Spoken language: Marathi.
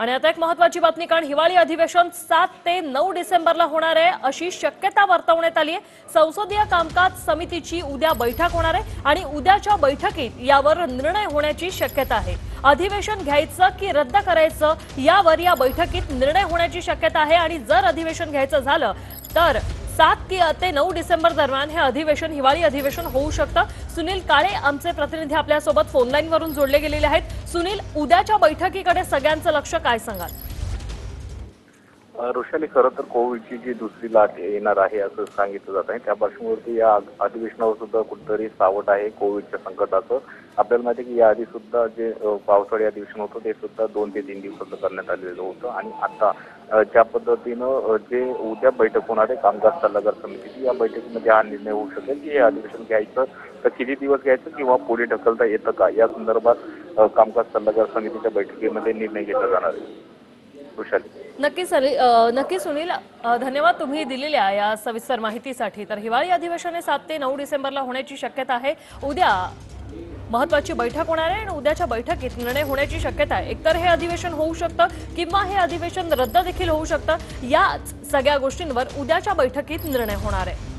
आणि आता एक महत्त्वाची बातमी, कारण हिवाळी अधिवेशन 7 ते 9 डिसेंबरला होणार आहे अशी शक्यता वर्तवण्यात आली आहे। संसदीय कामकाज समितीची उद्या बैठक होणार आहे आणि उद्याच्या बैठकीत यावर निर्णय होण्याची शक्यता आहे। अधिवेशन घ्यायचं की रद्द करायचं यावर या बैठकीत निर्णय होण्याची शक्यता आहे आणि जर अधिवेशन घ्यायचं झालं तर 7 ते 9 डिसेंबर दरम्यान हे अधिवेशन हिवाळी अधिवेशन होऊ शकतं। सुनील काळे आमचे प्रतिनिधी आपल्या सोबत फोन लाईन वरून जोडले गेलेले आहेत। सुनील, उद्याच्या बैठकीकडे सगळ्यांचं लक्ष काय सांगाल? रोशाली, खरं तर कोविडची जी दुसरी लाट येणार आहे असं सांगितलं जात आहे। त्या पार्श्वभूमीवरती या अधिवेशनावर सुद्धा कुठेतरी सावट आहे कोविडच्या संकटाचं। आपल्याला माहिती आहे की याआधी सुद्धा जे पावसाळी अधिवेशन होतं ते सुद्धा 2 ते 3 दिवसाचं करण्यात आलेलं होतं आणि आता ज्या पद्धतीनं जे उद्या बैठक होणार आहे कामकाज सल्लागार समितीची, या बैठकीमध्ये हा निर्णय होऊ शकेल की हे अधिवेशन घ्यायचं तर किती दिवस घ्यायचं किंवा पुढे ढकलता येतं का, या संदर्भात कामकाज सल्लागार समितीच्या बैठकीमध्ये निर्णय घेतला जाणार आहे। नक्की सुनील, धन्यवाद तुम्ही दिलेल्या या सविस्तर माहितीसाठी। तर हिवाळी अधिवेशन 7 ते 9 डिसेंबरला होण्याची शक्यता आहे। उद्या महत्त्वाची बैठक होणार आहे आणि उद्याच्या बैठकीत निर्णय होण्याची शक्यता आहे। एकतर हे अधिवेशन होऊ शकतं किंवा हे अधिवेशन रद्द देखील होऊ शकतं। या सगळ्या गोष्टींवर उद्याच्या बैठकीत निर्णय होणार आहे।